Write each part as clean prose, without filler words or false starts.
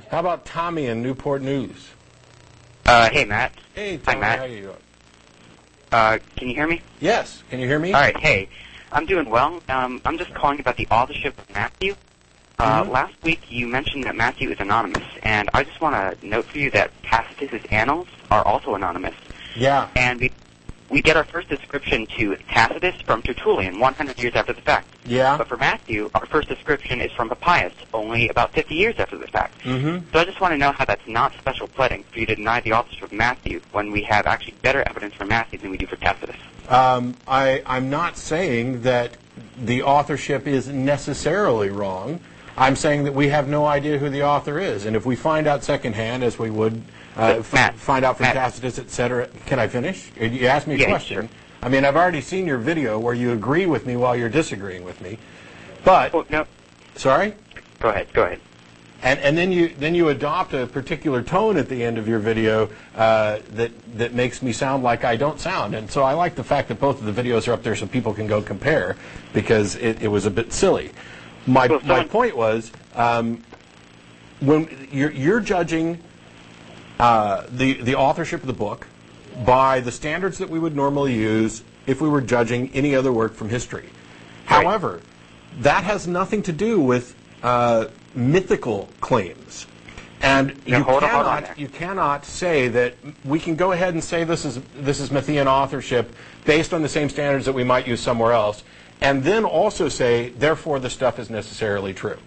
How about Tommy in Newport News? Hey, Matt. Hey, Tommy, Hi, Matt. how are you doing? Can you hear me? Yes. Can you hear me? All right, hey. I'm doing well. I'm just calling about the authorship of Matthew. Last week you mentioned that Matthew is anonymous, and I just want to note for you that Tacitus's annals are also anonymous. Yeah. And we get our first description to Tacitus from Tertullian 100 years after the fact. Yeah. But for Matthew, our first description is from Papias, only about 50 years after the fact. Mm-hmm. So I just want to know how that's not special pleading for you to deny the authorship of Matthew when we have actually better evidence for Matthew than we do for Tacitus. I'm not saying that the authorship is necessarily wrong. I'm saying that we have no idea who the author is, and if we find out secondhand, as we would find out from Tacitus, etc. Can I finish? You asked me a question. Sure. I mean, I've already seen your video where you agree with me while you're disagreeing with me. But no. Sorry? Go ahead. And then you adopt a particular tone at the end of your video that makes me sound like I don't sound. And so I like the fact that both of the videos are up there so people can go compare, because it was a bit silly. My point was, when you're judging the authorship of the book by the standards that we would normally use if we were judging any other work from history. Right. However, that has nothing to do with mythical claims. And you cannot say that we can go ahead and say this is Matthean authorship based on the same standards that we might use somewhere else, and then also say, therefore, the stuff is necessarily true.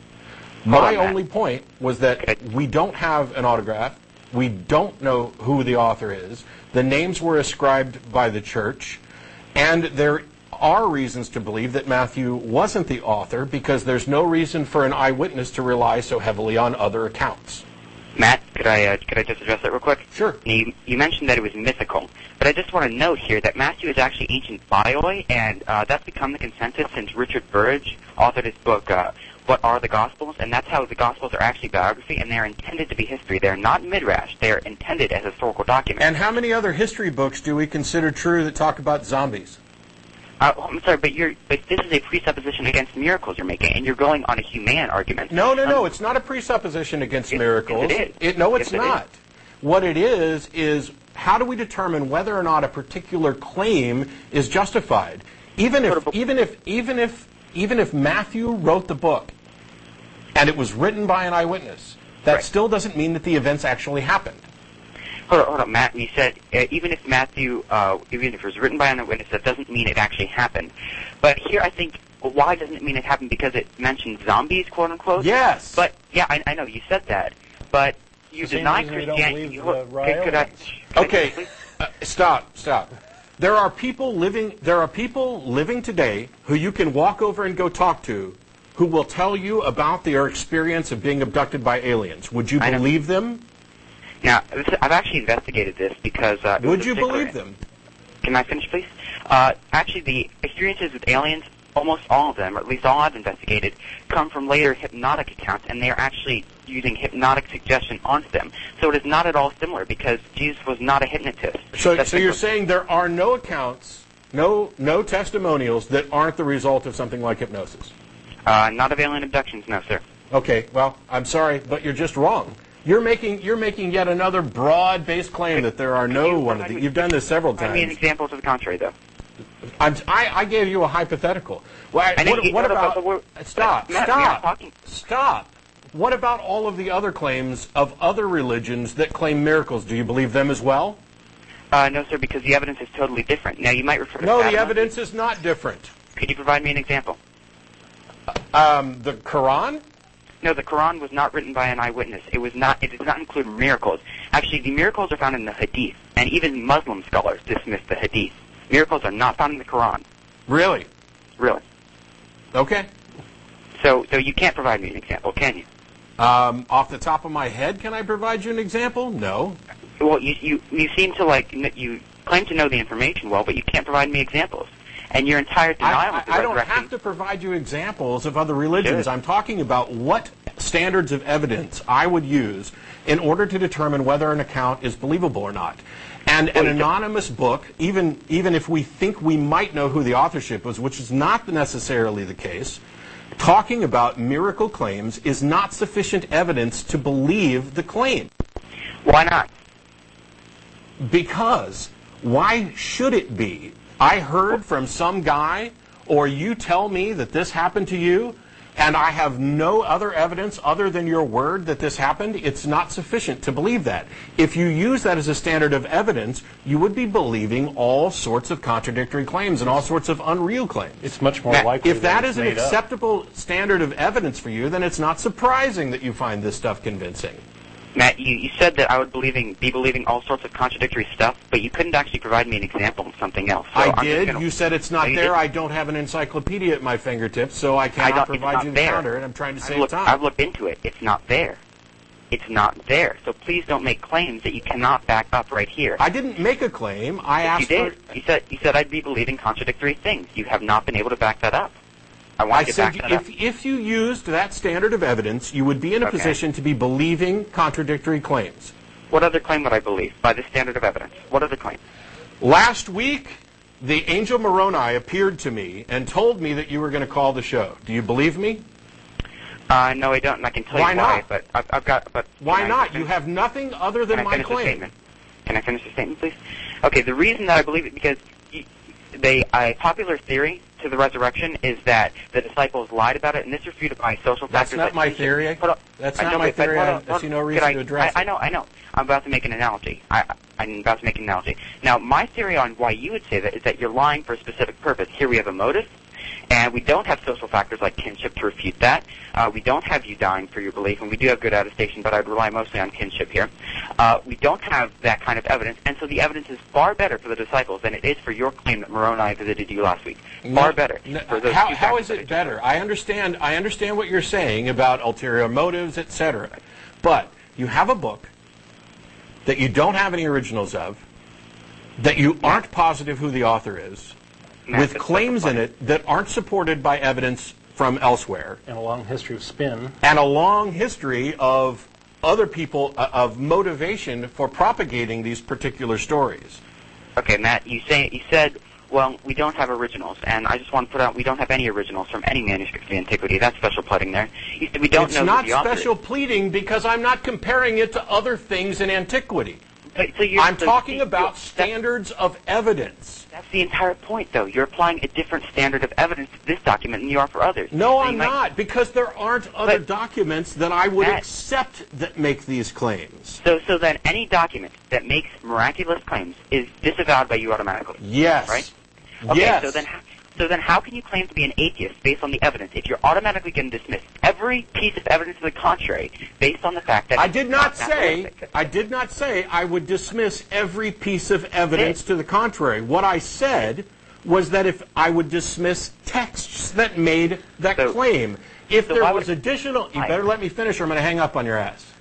My only point was that we don't have an autograph. We don't know who the author is. The names were ascribed by the church, and there are reasons to believe that Matthew wasn't the author, because there's no reason for an eyewitness to rely so heavily on other accounts. Matt, could I just address that real quick? Sure. You mentioned that it was mythical, but I just want to note here that Matthew is actually ancient bioi, and that's become the consensus since Richard Burridge authored his book, What Are the Gospels? And that's how the Gospels are actually biography, and they're intended to be history. They're not midrash. They're intended as historical documents. And how many other history books do we consider true that talk about zombies? I'm sorry, but this is a presupposition against miracles you're making, and you're going on a humane argument. No, it's not a presupposition against miracles. Yes, it is. It's not. What it is how do we determine whether or not a particular claim is justified? Even if Matthew wrote the book, and it was written by an eyewitness, that still doesn't mean that the events actually happened. Hold on, Matt. You said even if it was written by an eyewitness, that doesn't mean it actually happened. But here, I think, why doesn't it mean it happened? Because it mentioned zombies, quote unquote. Yes. But yeah, I know you said that. But you deny Christianity. Stop. There are people living today who you can walk over and go talk to, who will tell you about their experience of being abducted by aliens. Would you believe them? Now, I've actually investigated this because... Would you believe them? Can I finish, please? Actually, the experiences with aliens, almost all of them, or at least all I've investigated, come from later hypnotic accounts, and they're actually using hypnotic suggestion onto them. So it is not at all similar, because Jesus was not a hypnotist. So you're saying there are no accounts, no testimonials that aren't the result of something like hypnosis? Not of alien abductions, no, sir. Okay, well, I'm sorry, but you're just wrong. You're making yet another broad-based claim that there are no one of these. You've done this several times. I mean, examples to the contrary, though. I gave you a hypothetical. What about... Stop. What about all of the other claims of other religions that claim miracles? Do you believe them as well? No, sir, because the evidence is totally different. Now, you might refer to... No, the evidence is not different. Could you provide me an example? The Quran? No, the Quran was not written by an eyewitness. It does not include miracles. Actually, the miracles are found in the Hadith, and even Muslim scholars dismiss the Hadith. Miracles are not found in the Quran. Really? Really. Okay. So you can't provide me an example, can you? Off the top of my head, can I provide you an example? No. Well, you seem to you claim to know the information well, but you can't provide me examples. And your entire denial of the I don't have to provide you examples of other religions. Sure. I'm talking about what standards of evidence I would use in order to determine whether an account is believable or not. And an anonymous book, even if we think we might know who the authorship was, which is not necessarily the case, talking about miracle claims is not sufficient evidence to believe the claim. Why not? Because why should it be? I heard from some guy, or you tell me that this happened to you, and I have no other evidence other than your word that this happened. It's not sufficient to believe that. If you use that as a standard of evidence, you would be believing all sorts of contradictory claims and all sorts of unreal claims. It's much more likely if that it's is an made up. acceptable standard of evidence for you, then it's not surprising that you find this stuff convincing. Matt, you said that I would be believing all sorts of contradictory stuff, but you couldn't actually provide me an example of something else. So I did. You said it's not there. I don't have an encyclopedia at my fingertips, so I cannot provide you the counter, and I'm trying to save time. I've looked into it. It's not there. It's not there. So please don't make claims that you cannot back up right here. I didn't make a claim. I asked you did. You said I'd be believing contradictory things. You have not been able to back that up. I said if you used that standard of evidence, you would be in a position to be believing contradictory claims. What other claim would I believe by the standard of evidence? What other claim? Last week, the angel Moroni appeared to me and told me that you were going to call the show. Do you believe me? No, I don't, and I can tell you why. But I've got. But why not? You have nothing other than my claim. Can I finish the statement, please? Okay. The reason that I believe it because a popular theory to the resurrection is that the disciples lied about it, and this is refuted by social factors. That's not my theory. That's not my theory. I see no reason to address it. I know. I'm about to make an analogy. I'm about to make an analogy. Now, my theory on why you would say that is that you're lying for a specific purpose. Here we have a motive, and we don't have social factors like kinship to refute that. We don't have you dying for your belief, and we do have good attestation, but I'd rely mostly on kinship here. We don't have that kind of evidence, and so the evidence is far better for the disciples than it is for your claim that Moroni visited you last week. Far better. For those how is it better? I understand what you're saying about ulterior motives, etc. But you have a book that you don't have any originals of, that you aren't positive who the author is, with claims in it that aren't supported by evidence from elsewhere. And a long history of spin. And a long history of other people, of motivation for propagating these particular stories. Okay, Matt, you said, well, we don't have originals, and I just want to put out we don't have any originals from any manuscripts of the antiquity. That's special pleading there. You said we don't know who the author is. It's not special pleading because I'm not comparing it to other things in antiquity. So I'm talking about standards of evidence. That's the entire point, though. You're applying a different standard of evidence to this document than you are for others. No, I'm not, because there aren't other documents that I would accept that make these claims. So then any document that makes miraculous claims is disavowed by you automatically. Yes. Right? Okay, yes. So then how can you claim to be an atheist based on the evidence if you're automatically going to dismiss every piece of evidence to the contrary based on the fact that I did not say I would dismiss every piece of evidence to the contrary. What I said was that if I would dismiss texts that made that claim. If there was additional, you better let me finish or I'm going to hang up on your ass.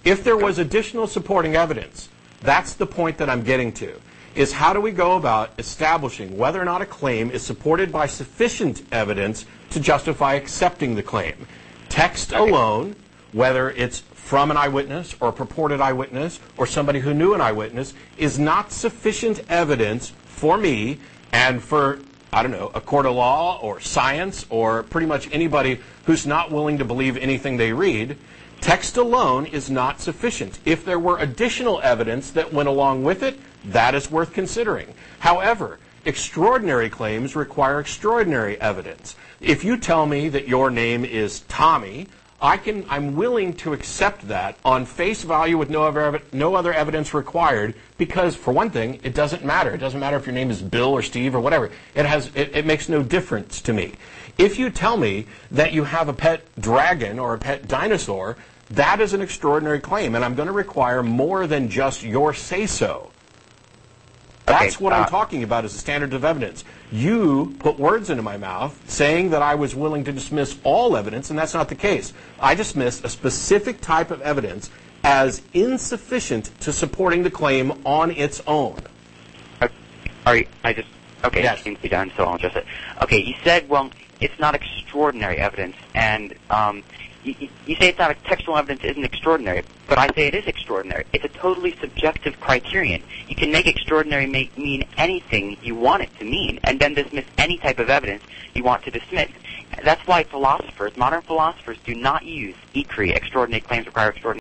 If there was additional supporting evidence, that's the point that I'm getting to. Is how do we go about establishing whether or not a claim is supported by sufficient evidence to justify accepting the claim. Text alone, whether it's from an eyewitness or a purported eyewitness or somebody who knew an eyewitness, is not sufficient evidence for me and for, I don't know, a court of law or science or pretty much anybody who's not willing to believe anything they read. Text alone is not sufficient. If there were additional evidence that went along with it, that is worth considering. However, extraordinary claims require extraordinary evidence. If you tell me that your name is Tommy, I'm willing to accept that on face value with no other evidence required because, for one thing, it doesn't matter. It doesn't matter if your name is Bill or Steve or whatever. It makes no difference to me. If you tell me that you have a pet dragon or a pet dinosaur, that is an extraordinary claim, and I'm going to require more than just your say-so. That's what I'm talking about as a standard of evidence. You put words into my mouth saying that I was willing to dismiss all evidence, and that's not the case. I dismissed a specific type of evidence as insufficient to supporting the claim on its own. Yes. It seems to be done, so I'll address it. Okay, you said, well, it's not extraordinary evidence, and you say it's not textual evidence isn't extraordinary, but I say it is extraordinary. It's a totally subjective criterion. You can make extraordinary mean anything you want it to mean, and then dismiss any type of evidence you want to dismiss. That's why philosophers, modern philosophers, do not use ecri, extraordinary claims require extraordinary